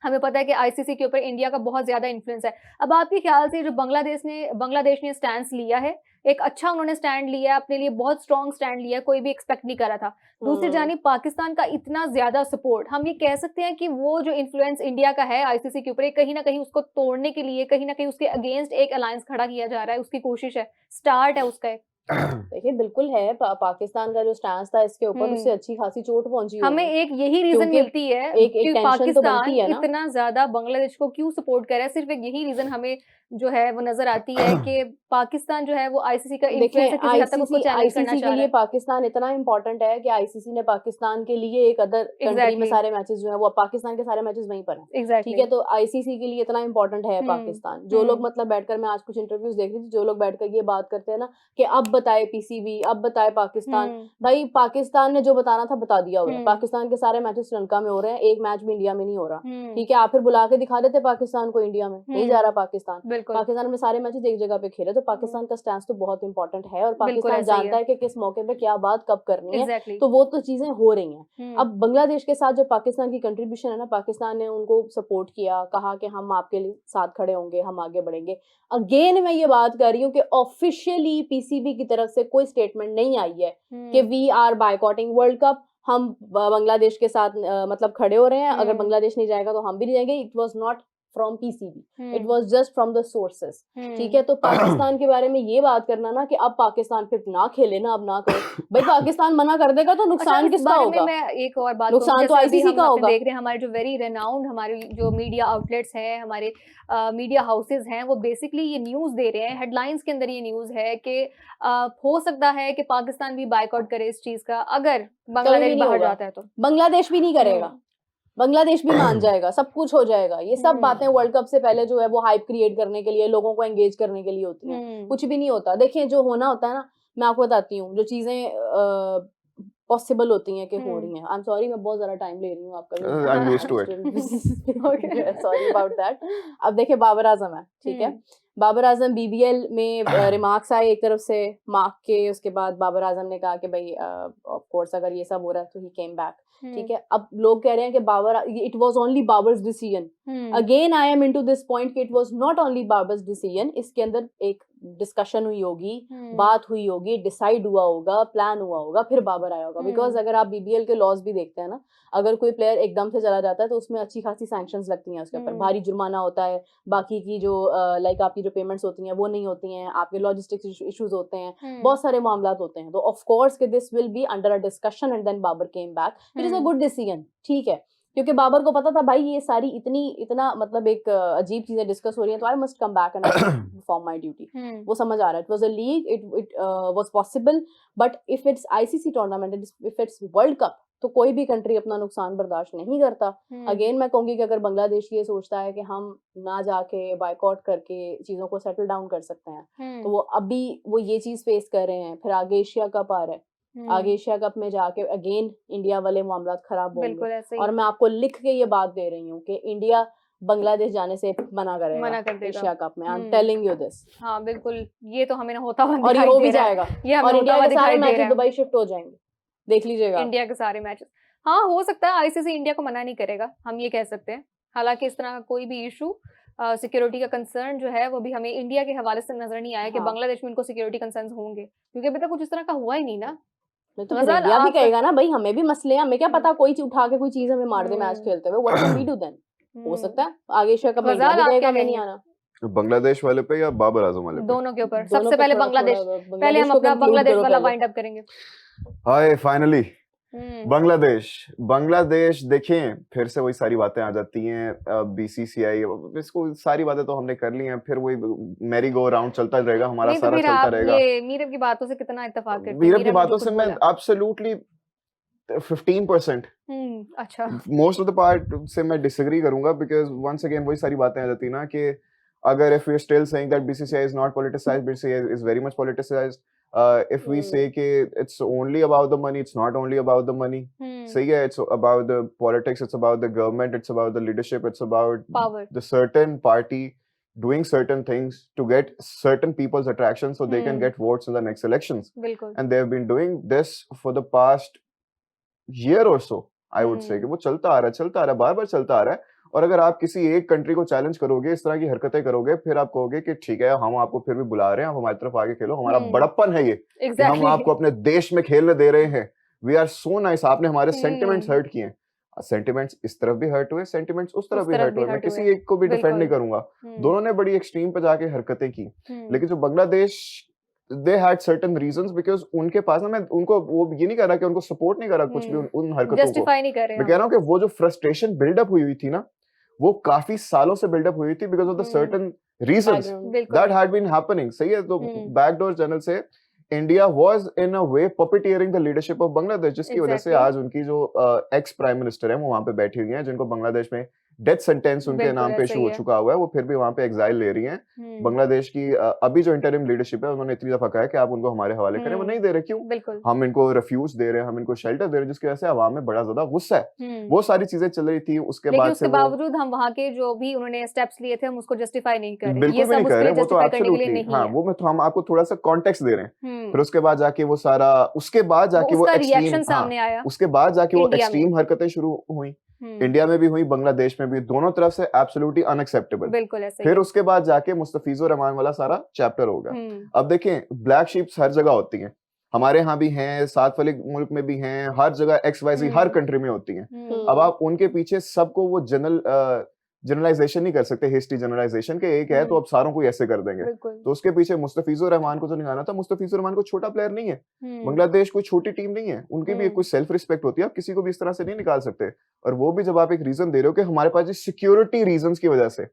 हमें पता है कि आईसीसी के ऊपर इंडिया का बहुत ज़्यादा इन्फ्लुएंस है। अब आपके ख़्याल से जो बांग्लादेश ने स्टैंस लिया है, एक अच्छा उन्होंने स्टैंड लिया है, अपने लिए बहुत स्ट्रॉन्ग स्टैंड लिया है, कोई भी एक्सपेक्ट नहीं कर रहा था। दूसरी जानिब पाकिस्तान का इतना ज़्यादा सपोर्ट, हम ये कह सकते हैं कि वो जो इन्फ्लुएंस इंडिया का है आईसीसी के ऊपर, ये कहीं न कहीं उसको तोड़ने के लिए, कहीं न कहीं उसके अगेंस्ट एक अलायंस खड़ा किया जा रहा है, उसकी कोशिश है, स्टार्ट है उसका एक। देखिए बिल्कुल है, पाकिस्तान का जो स्टैंस था इसके ऊपर उससे हुँ। अच्छी खासी चोट पहुँची हमें होगी, एक यही रीज़न क्योंकि मिलती है एक कि टेंशन तो बनती पाकिस्तान है ना। इतना ज़्यादा बांग्लादेश को क्यों सपोर्ट कर रहा है, सिर्फ़ एक यही रीज़न हमें जो है वो नज़र आती है कि पाकिस्तान जो है वो आईसीसी का इन्फ्लुएंस देखें है, किसी हद तक उसको चैलेंज करना आईसीसी के चाह रहा लिए है। पाकिस्तान इतना इम्पोर्टेंट है कि आईसीसी ने पाकिस्तान के लिए एक अदर कंट्री में एग्ज़ैक्टली, सारे मैचेस जो है वो पाकिस्तान के सारे मैचेस वहीं पर हैं। ठीक एग्ज़ैक्टली। है, तो आईसीसी के लिए इतना इम्पोर्टेंट है हुँ, पाकिस्तान। जो लोग हुँ, मतलब बैठकर, मैं आज कुछ इंटरव्यूज देख रही थी, जो लोग बैठकर ये बात करते हैं ना कि अब बताए पीसीबी, अब बताए पाकिस्तान। हुँ, भाई पाकिस्तान ने जो बताना था बता दिया हुआ है। हुँ, पाकिस्तान के सारे मैचेस श्रीलंका में हो रहे हैं, एक मैच भी इंडिया में नहीं हो रहा। हुँ, ठीक है, आप फिर बुला के दिखा देते पाकिस्तान को इंडिया में, नहीं जा रहा हुँ, पाकिस्तान। बिल्कुल। पाकिस्तान में सारे मैचेस एक जगह पे खेले, तो हुँ, पाकिस्तान का स्टैंस तो बहुत इंपॉर्टेंट है और बिल्कुल पाकिस्तान ऐसा ही जानता है। है कि किस मौके पे क्या बात कब करनी है, एग्ज़ैक्टली। तो वो तो चीजें हो रही हैं। हुँ, अब बांग्लादेश के साथ जो पाकिस्तान की कंट्रीब्यूशन है ना, पाकिस्तान ने उनको सपोर्ट किया, कहा कि हम आपके लिए साथ खड़े होंगे, हम आगे बढ़ेंगे। अगेन मैं ये बात कर रही हूँ कि ऑफिशियली पीसीबी की तरफ से कोई स्टेटमेंट नहीं आई है कि हुँ, वी आर बायकॉटिंग वर्ल्ड कप, हम बांग्लादेश के साथ मतलब खड़े हो रहे हैं, अगर हुँ, बांग्लादेश नहीं जाएगा तो हम भी नहीं जाएंगे। It was not from PCB, it hmm, was just from the sources. ठीक है, हुँ। तो पाकिस्तान के बारे में ये बात करना ना कि अब पाकिस्तान फिर ना खेले ना, अब ना करे, भाई पाकिस्तान मना कर देगा तो अच्छा, नुकसान इस किसका बारे में होगा? मैं एक और बात कहूँगी, नुकसान तो जैसे अभी आईसीसी हम का अपने होगा। देख रहे हैं हमारे जो वेरी रेनाउंड हमारे जो मीडिया आउटलेट्स हैं, हमारे मीडिया हाउसेज़ हैं, वो बेसिकली ये न्यूज़ दे रहे हैं, हेडलाइंस के अंदर ये न्यूज़ है कि हो सकता है कि पाकिस्तान भी बॉयकॉट करे इस चीज़ का, अगर कभी बांग्लादेश भी नहीं बाहर होगा, जाता है तो। बांग्लादेश भी नहीं करेगा, हुँ, बांग्लादेश भी मान जाएगा, सब कुछ हो जाएगा। ये सब बातें हुँ, वर्ल्ड कप से पहले जो है वो हाइप क्रिएट करने के लिए, लोगों को एंगेज करने के लिए होती हैं। हुँ, कुछ भी नहीं होता। देखिए जो होना होता है ना, मैं आपको बताती हूँ, जो चीजें पॉसिबल होती हैं कि हो हुँ। रही हैं। आई एम सॉरी, मैं बहुत ज़्यादा टाइम ले रही हूँ आपका भी, I'm used to it. Okay. Sorry about that. अब देखिए बाबर आज़म है, ठीक है? हुँ, बाबर आज़म बीबीएल में रिमार्क्स आए एक तरफ से मार्क के, उसके बाद बाबर आज़म ने कहा कि भई ऑफ कोर्स अगर ये सब हो रहा है तो ही केम बैक। ठीक हुँ, है? अब लोग कह रहे हैं कि it was only Babar's decision. Hmm, again I am into this point कि it was not only Babar's decision. इसके अंदर एक डिस्कशन हुई होगी, हुँ, बात हुई होगी, डिसाइड हुआ होगा, प्लान हुआ होगा, फिर बाबर आया होगा। बिकॉज़ हुँ, अगर आप बीबीएल के लॉज़ भी देखते हैं ना, अगर कोई प्लेयर एकदम से चला जाता है तो उसमें अच्छी खासी सैंक्शंस लगती हैं उसके ऊपर, हुँ, भारी जुर्माना होता है, बाकी की जो लाइक आपकी जो पेमेंट्स होती हैं वो नहीं होती हैं, आपके लॉजिस्टिक्स इश्यूज होते हैं, हुँ, बहुत सारे मामलात होते हैं। तो ऑफ कोर्स कि this will be under a discussion and then Babar came back, it is a um, good decision. ठीक है, क्योंकि बाबर को पता था भाई ये सारी इतना मतलब एक अजीब चीजें डिस्कस हो रही हैं, तो I must come back and I must perform my duty. Hmm, वो समझ आ रहा है, it was a league, it was possible, but if it's ICC tournament, if it's world cup, तो कोई भी कंट्री अपना नुकसान बर्दाश्त नहीं करता। हुँ, अगेन मैं कहूंगी कि अगर बांग्लादेश ये सोचता है कि हम ना जाके बायकॉट करके चीजों को सेटल डाउन कर सकते हैं, तो हुँ, वो ये चीज फेस कर रहे हैं। फिर आगे एशिया कप आ रहा है, आगे हुँ, एशिया कप में जाके अगेन इंडिया वाले मामला खराब होंगे। बिल्कुल ऐसे ही और है, मैं आपको लिख के ये बात दे रही हूँ कि इंडिया बांग्लादेश जाने से मना करेगा मना कर देगा। एशिया कप में, I am hmm, telling you this. हाँ, बिल्कुल, ये तो हमें ना होता हुआ और ये दिखाई हो दे भी रहा जाएगा, है, ये हमें और होता इंडिया हुआ के सारे दिखाई दे मैचेस रहा है, दुबई शिफ्ट हो जाएंगे, देख लीजिएगा आप। इंडिया के सारे मैचेस। हाँ, हो सकता है आईसीसी इंडिया को मना नहीं करेगा, हम ये कह सकते हैं। हालाँकि इस तरह का कोई भी इश्यू सिक्योरिटी का कंसर्न जो है, वो भी हमें इंडिया के हवाले से नज़र नहीं आया कि हाँ, बांग्लादेश में उनको सिक्योरिटी कंसर्न्स होंगे, क्योंकि अभी तक कुछ इस तरह का हुआ ही नहीं ना। नहीं तो फिर ग़ज़ाल इंडिया भी आप कहेगा ना भाई हमें भी मसले हैं, हमें क्या हुँ, पता कोई चीज उठा के कोई चीज हमें मार दे मैच हुँ, खेलते हुए, what can we do then? हो सकता हुँ। है आगे एशिया कप में इंडिया ग़ज़ाल भी आप कहेगा क्या हमें नहीं कहेंगे? आना। बांग्लादेश वाले पे या बाबर आजम वाले पे? दोनों के ऊपर। दोनों सबसे पे पहले थोड़ा थोड़ा बांग्लादेश, पहले बांग्लादेश हम को अपना कंक्लूड बांग्लादेश करो वाला पहले। वाइंड अप करेंगे। हाय फाइनली हुँ, बांग्लादेश। बांग्लादेश देखें, फिर से वही सारी बातें आ जाती हैं। बीसीसीआई, इसको सारी बातें तो हमने कर ली हैं, फिर वही मैरी गो राउंड चलता रहेगा, हमारा नहीं तो सारा फिर चलता आप रहेगा। ये मीरब की बातों से कितना इत्तेफ़ाक करते हैं? मीरब की मीरब ने जो बातों कुछ से मैं बोला। एब्सोल्युटली 15% हुँ, अच्छा। मोस्ट ऑफ द पार्ट से मैं डिसएग्री करूंगा, बिकॉज वंस अगेन वही सारी बातें आ जाती है ना कि अगर if we are still saying that BCCI is not politicised, BCCI is very much politicised. If we say कि it's only about the money, it's not only about the money. Hmm, सही है, it's about the politics, it's about the government, it's about the leadership, it's about power. The certain party doing certain things to get certain people's attraction so they can hmm, get votes in the next elections. बिल्कुल। And they've been doing this for the past year और सो, I would say कि हुँ, वो चलता आ रहा है, बार-बार चलता आ रहा है। और अगर आप किसी एक कंट्री को चैलेंज करोगे, इस तरह की हरकतें करोगे, फिर आप कहोगे कि ठीक है, हम आपको फिर भी बुला रहे हैं, आप हमारी तरफ आके खेलो, हमारा बड़प्पन है ये कि हम एग्जैक्टली आपको अपने देश में खेलने दे रहे हैं। We are so nice. आपने हमारे सेंटिमेंट्स हर्ट किए हैं। सेंटिमेंट्स इस तरफ भी हर्ट हुए, सेंटिमेंट्स उस तरफ उस भी तरफ हर्ट भी हुए। मैं हर्ट किसी हुए। एक को भी डिफेंड नहीं बिल्कुल। करूंगा। दोनों ने बड़ी एक्सट्रीम पे जाके हरकतें की, हम्म, लेकिन जो Bangladesh, they had certain reasons, because उनके पास ना, मैं उनको वो ये नहीं कर रहा कि उनको सपोर्ट नहीं कर रहा कुछ भी उन हरकतों को। जस्टिफाई नहीं कर रहे मैं हम। कह रहा हूँ कि वो जो फ्रस्ट्रेशन बिल्डअप हुई थी ना, वो काफी सालों से बिल्डअप हुई थी because of the certain reasons background बिल्कुल। that had been happening। सही है। तो बैकडोर चैनल से India was in a way puppeteering the leadership of Bangladesh, जिसकी वजह से Exactly. आज उनकी जो एक्स प्राइम मिनिस्टर है वो वहां पे बैठी हुई हैं, जिनको बांग्लादेश में डेथ सेंटेंस उनके बिल्कुल नाम पे ऐसा इशू ही हो है। चुका हुआ है, वो फिर भी वहां पे एग्जाइल ले रही हैं। बांग्लादेश की अभी जो इंटरिम लीडरशिप है, उन्होंने इतनी दफा कहा है कि आप उनको हमारे हवाले करें, वो नहीं दे रहे। क्यों? बिल्कुल। हम इनको रिफ्यूज दे रहे हैं, हम इनको शेल्टर दे रहे हैं, जिसकी वजह से अवाम में बड़ा ज्यादा गुस्सा है। वो सारी चीजें चल रही थी। उसके लेकिन बाद उसके से वो बावजूद हम वहाँ के जो भी उन्होंने स्टेप्स लिए थे, हम उसको जस्टिफाई नहीं कर रहे। बिल्कुल ये भी नहीं सब कर उसके रहे, लिए वो तो जस्टिफाई करने के लिए एब्सोल्युटली, नहीं हाँ, है। वो हम आपको थोड़ा सा कॉन्टेक्स्ट दे रहे हैं। हम्म, फिर उसके बाद जाके वो सारा, उसके बाद जाके वो उसका एक्सट्रीम, रिएक्शन हाँ, सामने आया उसके बाद जाके वो इंडिया में। एक्सट्रीम हरकतें शुरू हुई। हम्म, इंडिया में भी हुई, बांग्लादेश में भी, दोनों तरफ से एब्सोल्युटली अनएक्सेप्टेबल। बिल्कुल ऐसे ही फिर है। उसके बाद जाके मुस्तफिजुर रहमान वाला सारा चैप्टर हो गया। हम्म, अब देखें, ब्लैक शीप्स हर जगह होती हैं, हमारे यहाँ भी हैं, साथ वाले मुल्क में भी हैं, हर जगह XYZ हर कंट्री में होती हैं। अब आप उनके पीछे सबको वो जनरलाइजेशन नहीं कर सकते, हिस्ट्री जनरलाइजेशन के एक है तो अब सारों को ऐसे कर देंगे। बिल्कुल। तो उसके पीछे मुस्तफिजुर रहमान को जो निकालना था, मुस्तफिजुर रहमान को छोटा प्लेयर नहीं है। बांग्लादेश कोई छोटी टीम नहीं है, उनकी भी एक कोई सेल्फ रिस्पेक्ट होती है, आप किसी को भी इस तरह से नहीं निकाल सकते। और वो भी जब आप एक रीजन दे रहे हो कि हमारे पास सिक्योरिटी रीजंस की वजह से,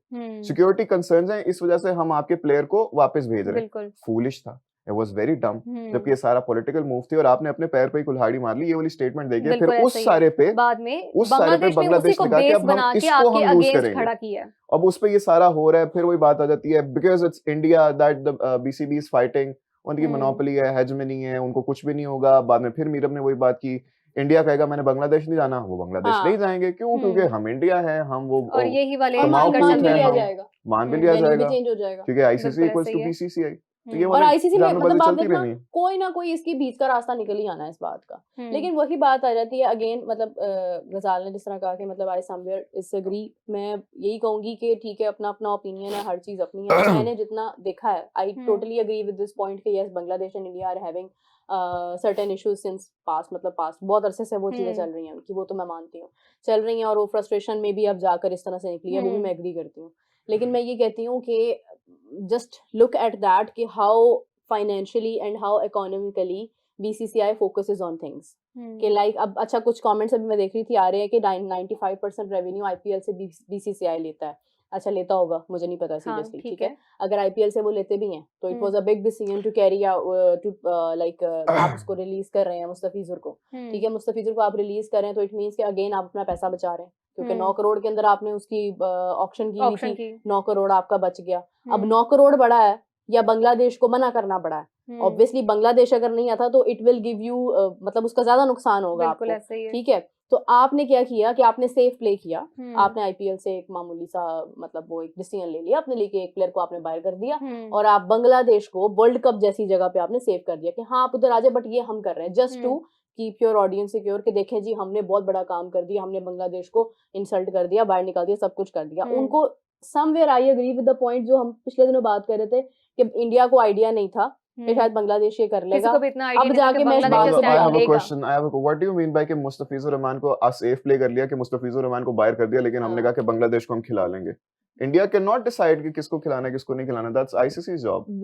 सिक्योरिटी कंसर्न्स हैं, इस वजह से हम आपके प्लेयर को वापस भेज रहे हैं, बिल्कुल। फूलिश था। It was very dumb। जबकि ये सारा पॉलिटिकल मूव थी और आपने अपने पैर पे ही कुल्हाड़ी मार ली, ये वाली स्टेटमेंट देके बिल्कुल फिर उस ऐसा ही सारे पे बाद में उस सारे पे बांग्लादेश ने उसी बांग्लादेश को ने कहा कि बेस अब हम बना के इसको आपके हम यूज अगेंस्ट करेंगे। खड़ा किया है। अब उस पे ये सारा हो रहा है, फिर वही बात आ जाती है, because it's India that the BCB is fighting, उनकी मोनोपोली है, हेजमनी है, उनको कुछ भी नहीं होगा। बाद में फिर मीरब ने वही बात की, इंडिया कहेगा मैंने बांग्लादेश नहीं जाना, वो बांग्लादेश हाँ। नहीं जाएंगे। क्यों? क्योंकि हम इंडिया है, हम वो और यही वाले और मान तमाम भी है, लिया हम जाएगा, मान भी लिया वेन्यू भी जाएगा, चेंज हो जाएगा। क्योंकि ICC बिल्कुल इक्वल्स ऐसा टू ही है। BCCI। तो ये और वाली आईसीसी में जालबाजी मतलब आप चलती देखना, रहनी है। कोई ना कोई इसके बीच का रास्ता निकल ही आना है इस बात का। लेकिन वही बात आ जाती है अगेन, मतलब गजाल ने जिस तरह कहा कि मतलब आई समवेयर डिसएग्री, मैं यही कहूंगी कि ठीक है, अपना अपना ओपिनियन है, हर चीज अपनी है। मैंने जितना देखा है, I totally agree with this point कि yes, Bangladesh and India are having certain issues since past, मतलब पास्ट बहुत अरसे से वो चीजें चल रही हैं उनकी, वो तो मैं मानती हूँ चल रही हैं, और वो फ्रस्ट्रेशन में भी अब जाकर इस तरह से निकली है, वो भी मैं एग्री करती हूँ। लेकिन मैं ये कहती हूँ कि जस्ट लुक एट दैट कि how financially and how economically BCCI focuses on things कि लाइक अब अच्छा कुछ कमेंट्स अभी मैं देख रही थी आ रहे हैं कि 95% रेवेन्यू IPL से BCCI लेता है। अच्छा, लेता होगा, मुझे नहीं पता सीरियसली, ठीक है। अगर IPL से वो लेते भी हैं तो it was a big decision to carry to like आप उसको रिलीज कर रहे हैं मुस्तफिजुर को, ठीक है, मुस्तफिजुर को आप रिलीज कर रहे हैं तो इट मींस कि अगेन आप अपना पैसा बचा रहे हैं, क्योंकि 9 करोड़ के अंदर आपने उसकी ऑक्शन की हुई थी, 9 करोड़ आपका बच गया। अब 9 करोड़ बड़ा है या बांग्लादेश को मना करना पड़ा है? ऑब्वियसली बांग्लादेश अगर नहीं आता तो इट विल गिव यू मतलब उसका ज्यादा नुकसान होगा आपको, ठीक है। तो आपने क्या किया कि आपने सेफ प्ले किया, आपने IPL से एक मामूली सा मतलब वो एक डिसीजन ले लिया अपने लिए कि एक प्लेयर को आपने बायर कर दिया और आप बांग्लादेश को वर्ल्ड कप जैसी जगह पे आपने सेव कर दिया कि हाँ आप उधर आ जाए, बट ये हम कर रहे हैं just to keep your audience secure कि देखें जी हमने बहुत बड़ा काम कर दिया, हमने बांग्लादेश को इंसल्ट कर दिया, बाहर निकाल दिया, सब कुछ कर दिया। उनको somewhere I agree with the point जो हम पिछले दिनों बात कर रहे थे कि इंडिया को आइडिया नहीं था कि शायद बांग्लादेश ये कर लेगा। अब जाके मैं I have a question. What do you mean by कि मुस्तफिजुर रहमान को सेफ प्ले कर लिया कि मुस्तफिजुर रहमान को बाहर कर दिया, लेकिन हमने कहा कि बांग्लादेश को हम खिला लेंगे? इंडिया कैन नॉट डिसाइड कि किसको खिलाना है किसको नहीं खिलाना, that's ICC's job।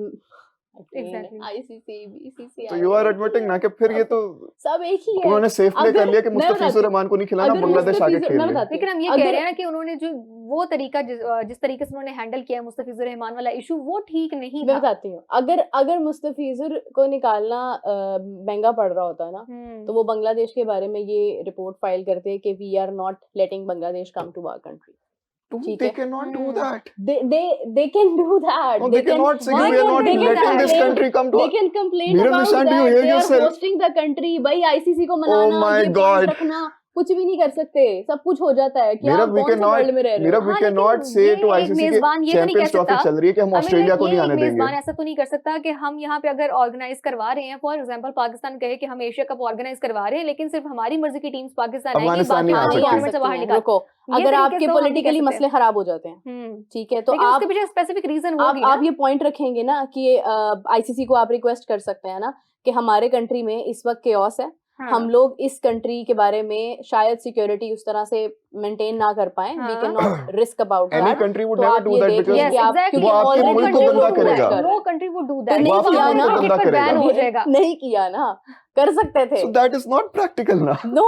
Exactly. ICC, BCCI, तो यू आर एडमिटिंग ना कि फिर ये तो सब एक ही है। उन्होंने सेफ प्ले कर लिया कि मुस्तफिजुर रहमान को नहीं खिलाना, बांग्लादेश आके खेल ले। लेकिन हम ये कह रहे हैं ना कि उन्होंने जो वो तरीका जिस तरीके से उन्होंने हैंडल किया मुस्तफिजुर रहमान वाला इशू, वो ठीक नहीं था। मैं बताती हूँ, अगर मुस्तफिजुर को निकालना महंगा पड़ रहा होता है ना, तो वो बांग्लादेश के बारे में ये रिपोर्ट फाइल करते कि we are not letting Bangladesh come to our country. They cannot do that. They can do that. No, they cannot say we are not letting this country come to. They can complain Mira about Nishan, do that. you hear They are yourself? hosting the country. भाई ICC को मनाना, Oh my ये God. रखना, कुछ भी नहीं कर सकते, सब कुछ हो जाता है। क्या मेरा आप we कौन से cannot वर्ल्ड में रह रहे मेरा हो? we हाँ, cannot लेकिन say ये to एक ICC के मेजबान ये तो नहीं कह चैंपियंस ट्रॉफी सकता। चल रही है कि हम I mean, ऑस्ट्रेलिया like, को नहीं ये एक आने देंगे। मेजबान ऐसा तो नहीं कर सकता कि हम यहाँ पे अगर ऑर्गेनाइज करवा रहे हैं, फॉर एग्जांपल पाकिस्तान कहे कि हम एशिया कप ऑर्गेनाइज करवा रहे हैं, लेकिन सिर्फ हमारी मर्जी की टीम्स पाकिस्तान आएंगी, अफगानिस्तान बाकी नहीं आ हमारी सकती। टूर्नामेंट से बाहर निकाल। रुको, ये अगर तरीके आपके से तो हम नहीं कह पॉलिटिकली सकते। मसले खराब हो जाते हैं, ठीक है, तो लेकिन उसके आप पीछे स्पेसिफिक रीजन आप होगी ना। आप ये पॉइंट रखेंगे ना कि आईसीसी को आप रिक्वेस्ट कर सकते हैं ना कि हमारे कंट्री में इस वक्त केओस है, हाँ, हम लोग इस कंट्री के बारे में शायद सिक्योरिटी उस तरह से मेंटेन ना कर पाए, वी हाँ। Can not risk about Any that. country would तो never आप do ये that देख because लें Yes, कि आप, exactly. क्योंकि वो आपके ऑलरेडी मुल्क को वो गंदा लोग करेगा। कर रहे नो हैं। कंट्री वुड डू तो दैट। नहीं वो आपके किया मुल्क ना, को गंदा क्रिकेट पर बैन करेगा। हो जाएगा। नहीं किया ना, कर सकते थे। So that is not practical ना। No,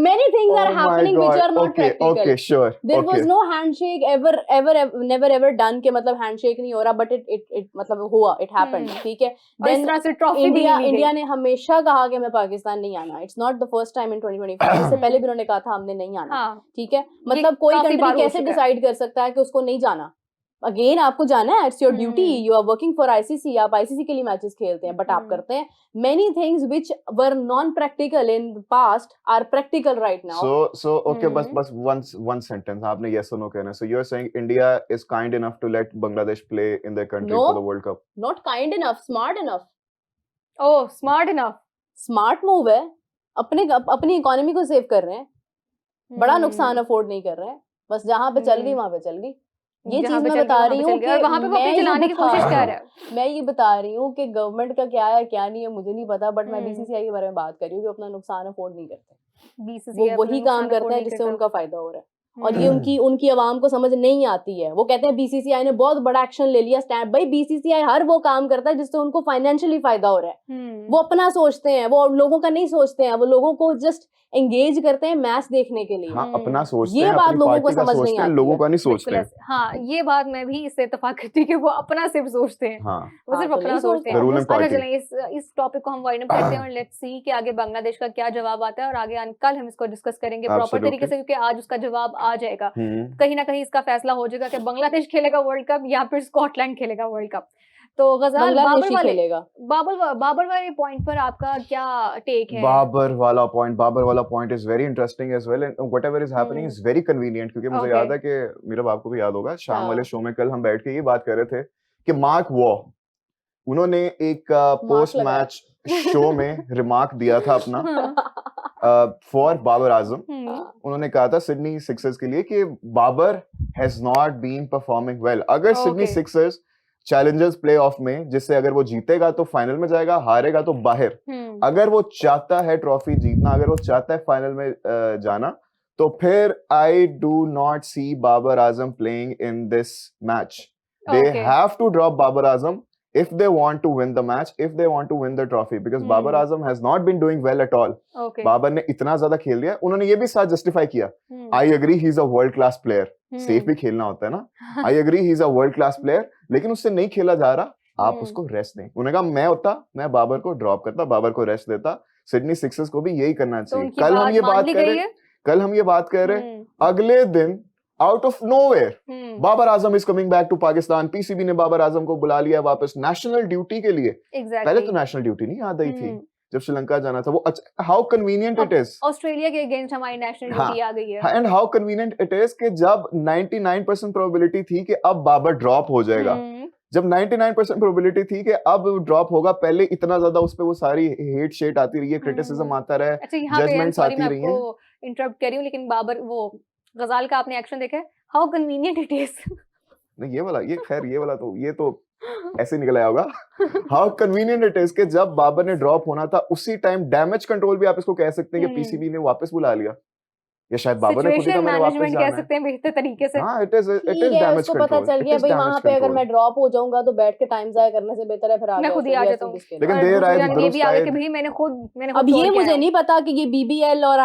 many things are Oh my happening which God. are not Okay, practical. okay, sure. There Okay. was no handshake never ever done के मतलब handshake नहीं हो रहा, but it मतलब हुआ, it happened, ठीक है। और इस Then तरह से ट्रॉफी भी इंडिया नहीं ली इंडिया गई। ने हमेशा कहा कि मैं पाकिस्तान नहीं आना। It's not the first time in 2025, इससे पहले भी उन्होंने कहा था हमने नहीं आना, हाँ, ठीक है। मतलब कोई काफी बार कंट्री हो कैसे चुका है। डिसाइड कर सकता है कि उसको नहीं जाना? अगेन आपको जाना है, it's your duty, you are working for ICC, आप आईसीसी के लिए मैचेस खेलते हैं, बट आप करते हैं many things which were non practical in the past are practical right now. So okay, बस one sentence आपने yes or no कहना है। So you're saying India is kind enough to let Bangladesh play in their country No. for the World Cup? Not kind enough, smart enough. Oh, smart enough. Smart move है, अपनी economy को save कर रहे हैं, बड़ा नुकसान afford नहीं कर रहे हैं, बस जहां पे चल गई वहां पे चल गई। ये चीज मैं बता रही हूँ कि वहां पे वो मैं अपने ये चलाने की बता कोशिश रही कर हूँ, रहा है। मैं ये बता रही हूँ कि गवर्नमेंट का क्या है क्या नहीं है मुझे नहीं पता, बट मैं हम्म। बीसीसीआई के बारे में बात कर रही हूँ कि अपना नुकसान अफोर्ड नहीं करते, वो बीसीसीआई वही काम करता है जिससे उनका फायदा हो रहा है, और ये हम्म। उनकी आवाम को समझ नहीं आती है। वो कहते हैं बीसीसीआई ने बहुत बड़ा एक्शन ले लिया, स्टैंड। भाई बीसीसीआई हर वो काम करता है जिससे उनको फाइनेंशियली फायदा हो रहा है, वो अपना सोचते हैं, वो लोगों का नहीं सोचते हैं, वो लोगों को जस्ट एंगेज करते हैं मैच देखने के लिए। हाँ, अपना सोचते ये हैं, बात अपनी लोगों को पार्टी का समझ नहीं सोचते हैं, आती लोगों है। का नहीं सोचते हैं। हाँ, ये बात मैं भी इससे इत्तेफाक करती हूँ कि वो अपना सिर्फ सोचते हैं, हाँ, वो सिर्फ तो अपना नहीं सोचते The हैं। ruling अच्छा, party. चलें इस टॉपिक को हम वाइंड अप करते हैं और लेट्स सी कि आगे बांग्लादेश का क्या जवाब आता है, और आगे कल हम इसको डिस्कस करेंगे प्रॉपर Absolutely. तरीके से, क्योंकि आज उसका जवाब आ जाएगा। हम्म। कहीं ना कहीं इसका फैसला हो जाएगा कि बांग्लादेश खेलेगा वर्ल्ड कप या फिर स्कॉटलैंड खेलेगा वर्ल्ड कप। तो गजाल, बांग्लादेश ही खेलेगा। बाबर वाले पॉइंट पर आपका क्या टेक है? बाबर वाला point is very interesting as well, and whatever is happening is very convenient, क्योंकि मुझे Okay. याद है कि मेरा बाप को भी याद होगा, शाम हाँ। वाले शो में कल हम बैठ के ये बात कर रहे थे कि मार्क वॉ, उन्होंने एक पोस्ट मैच शो में रिमार्क दिया था अपना फॉर बाबर आजम। उन्होंने कहा था सिडनी सिक्सर्स के लिए कि Babar has not been performing well. अगर Sydney Okay. Sixers Challengers playoff में, जिससे अगर वो जीतेगा तो फाइनल में जाएगा, हारेगा तो बाहर। अगर वो चाहता है ट्रॉफी जीतना, अगर वो चाहता है फाइनल में जाना, तो फिर I do not see Babar Azam playing in this match. They Okay. have to drop Babar Azam if they want to win the match, if they want to win the trophy, because Babar Azam has not been doing well at all. Okay. Babar ने इतना ज्यादा खेल लिया, उन्होंने ये भी साथ justify किया, I agree he is a world class player, safe भी खेलना होता है ना, I agree he is a world class player, लेकिन उससे नहीं खेला जा रहा, आप उसको रेस्ट दें। उन्होंने कहा मैं होता, मैं बाबर को ड्रॉप करता, बाबर को रेस्ट देता। सिडनी सिक्सर्स को भी यही करना तो चाहिए। उनकी कल हम बात ये मान बात ली कर गई रहे, है। कल हम ये बात कर रहे, अगले दिन out of nowhere Babar Azam is coming back to Pakistan. PCB ने बाबर आजम को बुला लिया वापस नेशनल ड्यूटी के लिए। पहले तो नेशनल ड्यूटी नहीं याद आई थी जब श्रीलंका जाना था वो। How convenient it is, Australia के अगेंस्ट हमारी नेशनल ड्यूटी आ गई है। And how convenient it is कि जब 99% प्रोबेबिलिटी थी कि अब बाबर ड्रॉप हो जाएगा, जब 99% प्रोबेबिलिटी थी कि अब ड्रॉप होगा, पहले इतना ज्यादा उस पे वो सारी हेट शेट आती रही है, क्रिटिसिज्म आता रहा है, अच्छा, यहाँ पे जजमेंट्स सॉरी आती मैं रही हैं। आपको इंटरप्ट कर रही हूँ, लेकिन बाबर वो गजाल का आपने एक्शन देखा है, हाउ कन्वीनियंट इट इज। नहीं ये वाला, ये खैर ये वाला तो ये तो ऐसे निकल आया होगा। हाउ कन्वीनियंट इट इज कि जब बाबर ने ड्रॉप होना था उसी टाइम डैमेज कंट्रोल भी आप इसको कह सकते हैं कि पीसीबी ने वापस बुला लिया, या शायद बाबर ने खुद ही कहा मैंने वापस मैनेजमेंट जाना कह सकते हैं बेहतर तरीके से। हां, इट इज डैमेज उसको पता चल गया भाई वहां पे अगर मैं ड्रॉप हो जाऊंगा तो बैठ के टाइम जाया करने से बेहतर है फिर मैं खुद ही आ जाता हूं। लेकिन देर आए ये भी आ गया कि भाई मैंने खुद अब ये मुझे नहीं पता कि ये बीबीएल और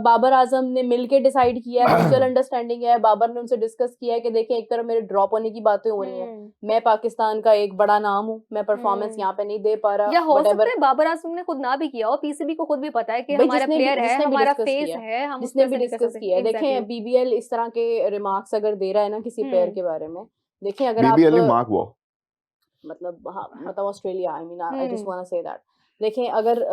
बाबर आजम ने मिलके डिसाइड किया है, म्यूचुअल अंडरस्टैंडिंग है, बाबर ने उनसे डिस्कस किया है कि देखें एक तरफ मेरे ड्रॉप होने की बातें हो रही हैं, मैं पाकिस्तान का एक बड़ा नाम हूं, मैं परफॉर्मेंस यहाँ पे नहीं दे पा रहा, या हो सकता है बाबर आजम ने खुद ना भी किया हो, पीसीबी को खुद भी पता है कि हमारा प्लेयर है, हमारा फेस है, हम जिसने भी डिस्कस किया है। देखें बीबीएल इस तरह के रिमार्क्स अगर दे रहा है ना किसी प्लेयर के बारे में, देखें अगर बीबीएल आप मार्क वो मतलब Australia, I mean I just want to say that, देखें अगर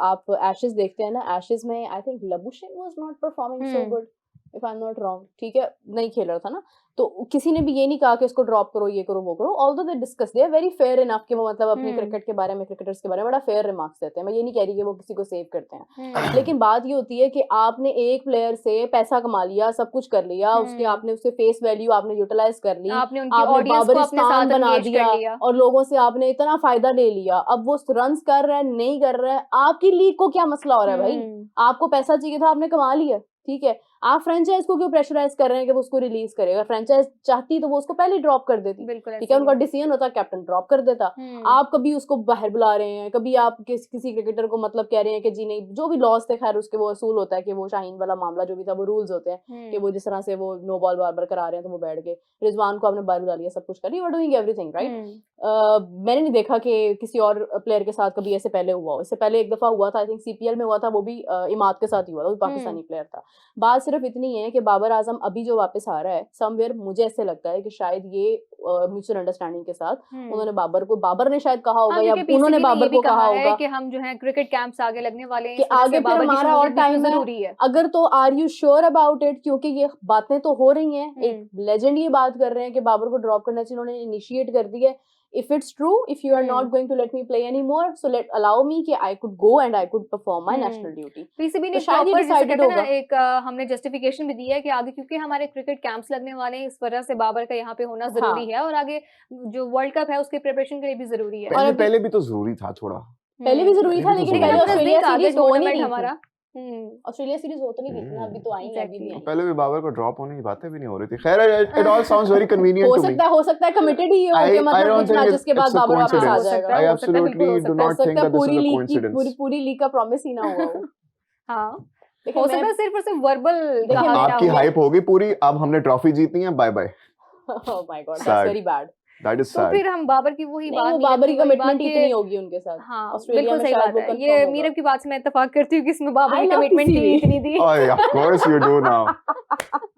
आप एशेज देखते हैं ना, एशेज में I think Labuschagne was not performing so good if I am not wrong, ठीक है, नहीं खेल रहा था ना, तो किसी ने भी ये नहीं कहा कि इसको ड्रॉप करो, ये करो, वो करो। Although they discuss, they are very fair enough कि वो मतलब अपनी क्रिकेट के बारे में, क्रिकेटर्स के बारे में बड़ा फेयर रिमार्क्स देते हैं। मैं ये नहीं कह रही कि वो किसी को सेव करते हैं, लेकिन बात ये होती है कि आपने एक प्लेयर से पैसा कमा लिया, सब कुछ कर लिया, उसके आपने उससे फेस वैल्यू आपने यूटिलाइज कर ली, आपने उनकी आपने ऑडियंस को अपने साथ बाबरिस्तान बना engage कर दिया लिया। और लोगों से आपने इतना फायदा ले लिया। अब वो रन्स कर रहा है नहीं कर रहा है, आपकी लीग को क्या मसला हो रहा है भाई? आपको पैसा चाहिए था, आपने कमा लिया, ठीक है। आप फ्रेंचाइज को क्यों प्रेशराइज कर रहे हैं कि वो उसको रिलीज करे? अगर फ्रेंचाइज चाहती तो वो उसको पहले ड्रॉप कर देती, बिल्कुल ठीक है, उनका डिसीजन होता, कैप्टन ड्रॉप कर देता। आप कभी उसको बाहर बुला रहे हैं, कभी आप किसी क्रिकेटर को मतलब कह रहे हैं कि जी नहीं, जो भी लॉस थे खैर उसके वो असूल होता है कि वो शाहीन वाला मामला जो भी था वो रूल्स होते हैं कि वो जिस तरह से वो नो बॉल बार बार करा रहे हैं तो वो बैठ गए। रिजवान को आपने बाहर बुला लिया, सब कुछ कर लिया, डूइंग एवरीथिंग राइट। मैंने नहीं देखा कि किसी और प्लेयर के साथ कभी ऐसे पहले हुआ हो। इससे पहले एक दफा हुआ था, आई थिंक सीपीएल में हुआ था, वो भी इमाद के साथ ही हुआ था, वो भी पाकिस्तानी प्लेयर था। बात सिर्फ इतनी है कि बाबर आजम अभी जो वापस आ रहा है समवेयर, मुझे ऐसे लगता है कि शायद ये म्यूचुअल अंडरस्टैंडिंग के साथ उन्होंने बाबर ने शायद कहा होगा या उन्होंने बाबर को कहा होगा कि हम जो है क्रिकेट कैंप्स आगे लगने वाले हैं, कि आगे फिर हमारा और टाइम जरूरी है। अगर तो are you sure about it, क्योंकि ये बातें तो हो रही हैं, एक लेजेंड ये बात कर रहे हैं कि बाबर को ड्रॉप करना चाहिए, उन्होंने इनिशिएट कर दिया है। If it's true, if you are not going to let me play anymore, so allow me कि I could go and I could perform my national duty. PCB ने तो शायद ये डिसाइडेड होगा। एक हमने जस्टिफिकेशन भी दी है कि आगे क्योंकि हमारे क्रिकेट कैंप्स लगने वाले हैं, इस वजह से बाबर का यहाँ पे होना जरूरी है, और आगे जो वर्ल्ड कप है उसकी प्रिपरेशन के लिए भी जरूरी है। पहले भी तो जरूरी था थोड़ा, पहले भी जरूरी था, लेकिन पहले ऑस्ट्रेलिया सीरीज हो नहीं रही हमारा, ऑस्ट्रेलिया सीरीज हो तो नहीं रही थी, अभी तो आई है, अभी भी आई। पहले भी बाबर को ड्रॉप होने की बातें भी नहीं हो रही थी। खैर it all sounds very convenient to me. हो सकता है कमिटेड ही हो कि मतलब कुछ मैचेस के बाद बाबर वापस आ जाएगा। I absolutely do not think that this is a coincidence. पूरी लीग का प्रॉमिस ही ना हुआ हो। हाँ, हो सकता है सिर्फ और सिर्फ वर्बल। आपकी हाइप होगी पूरी, अब हमने ट्रॉफी जीतनी है, bye bye. Oh my God, that's very bad. That is तो sad. फिर हम बाबर की वही बात, वो बाबर की कमिटमेंट इतनी होगी उनके साथ। हाँ, ऑस्ट्रेलिया में सही बात है। ये मीरब की बात से मैं इत्तेफाक करती हूँ कि इसमें बाबर की कमिटमेंट इतनी थी। Oh, of course you do now.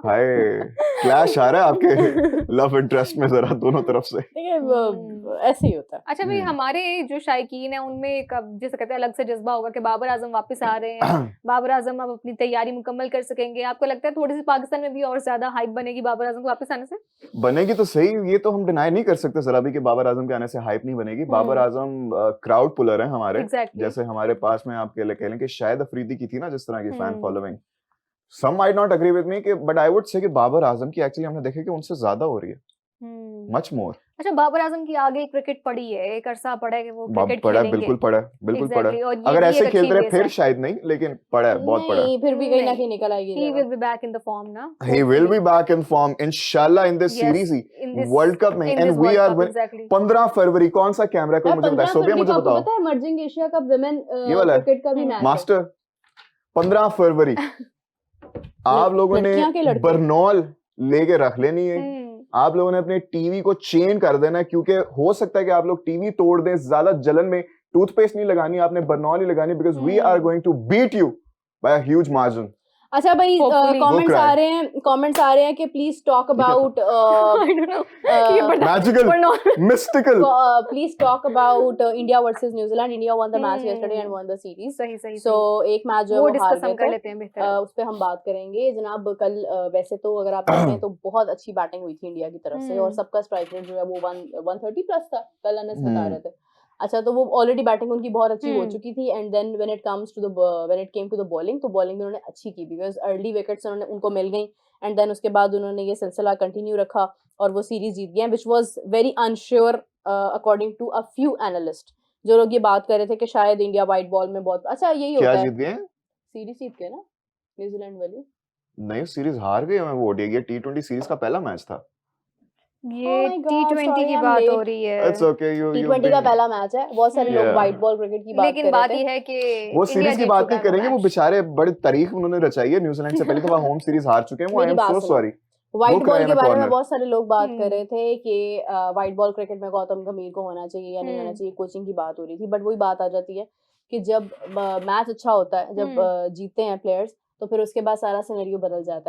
Hi, clash आ रहा है आपके लव इंटरेस्ट में जरा दोनों तरफ से। ऐसे ही होता है। अच्छा भाई, हमारे जो शायकीन है उनमें एक जैसे कहते हैं अलग से जज्बा होगा कि बाबर आजम वापस आ रहे हैं, बाबर आजम अब अपनी तैयारी मुकम्मल कर सकेंगे। आपको लगता है थोड़ी सी पाकिस्तान में भी और ज्यादा हाइप बनेगी बाबर आजम को वापस आने से? बनेगी तो सही, ये तो हम डिनाई नहीं कर सकते जरा भी कि बाबर आजम के आने से हाइप नहीं बनेगी। बाबर आजम क्राउड पुलर है हमारे, जैसे हमारे पास में आप कह लें कि शायद अफरीदी की थी ना जिस तरह की fan following. Some might not agree with me but I would say कि बाबर आजम की एक्चुअली हमने देखा कि उनसे ज्यादा हो रही है, much more। अच्छा, बाबर आजम की आगे क्रिकेट पड़ी है, एक अरसा पड़ा है कि वो क्रिकेट पड़ा है, बिल्कुल पड़ा है, बिल्कुल पड़ा है। अगर ऐसे खेलते रहे फिर शायद नहीं, लेकिन पड़ा है, बहुत पड़ा है। फिर भी कहीं ना कहीं निकल आएगी। He will be back in the form ना। He will be back in form, inshallah in this series he, world cup में। And we are 15 फरवरी कौन सा कैमरा है, कोई मुझे बताए, सोबिया मुझे बताओ। पता है emerging Asia cup women cricket का भी मैच मास्टर 15 फरवरी। आप लोगों ने बरनौल लेके रख लेनी है, आप लोगों ने अपने टीवी को चेंज कर देना है, क्योंकि हो सकता है कि आप लोग टीवी तोड़ दें। ज्यादा जलन में टूथपेस्ट नहीं लगानी, आपने बरनौल ही लगानी, because we are going to beat you by a huge margin. अच्छा भाई, कमेंट्स आ रहे हैं कि please talk about magical mystical, please talk about India versus New Zealand. India won the match yesterday and won the series. सही। So एक match जो discuss हम कर लेते हैं बेहतर, उस पे हम बात करेंगे जनाब। कल वैसे तो अगर आप देखें तो बहुत अच्छी बैटिंग हुई थी इंडिया की तरफ से, और सबका स्ट्राइक रेट जो है वो 130 प्लस था, कल अनस बता रहे थे। अच्छा, तो वो ऑलरेडी बैटिंग उनकी बहुत अच्छी हो चुकी थी, and then when it came to the bowling, तो बॉलिंग में उन्होंने अच्छी की, बिकॉज अर्ली विकेट्स उनको मिल गई, एंड देन उसके बाद उन्होंने ये सिलसिला कंटिन्यू रखा और वो सीरीज जीत गए, which was very unsure according to a few analyst. जो लोग ये बात कर रहे थे कि शायद इंडिया व्हाइट बॉल में बहुत अच्छा, यही होता है। क्या जीत गए? सीरीज जीत गए ना न्यूजीलैंड वाली। नहीं, सीरीज हार गए हमें, वो ओडीआई टी20 सीरीज का पहला मैच था। ये टी20 की बात हो रही है। It's okay, टी20 का पहला मैच है। बहुत सारे लोग व्हाइट बॉल क्रिकेट की बात कर रहे थे, लेकिन बात ये है कि वो सीरीज की बात नहीं करेंगे। वो बेचारे बड़ी तारीख उन्होंने रचाई है, न्यूजीलैंड से पहले तो वह होम सीरीज हार चुके हैं। वो I am so sorry. White ball के बारे में बहुत सारे लोग बात कर रहे थे कि व्हाइट बॉल क्रिकेट में गौतम गंभीर को होना चाहिए या नहीं होना चाहिए, कोचिंग की बात हो रही थी। बट वही बात आ जाती है कि जब मैच अच्छा होता है, जब जीतते हैं प्लेयर्स, तो फिर उसके बाद सारा सिनेरियो बदल जाता है।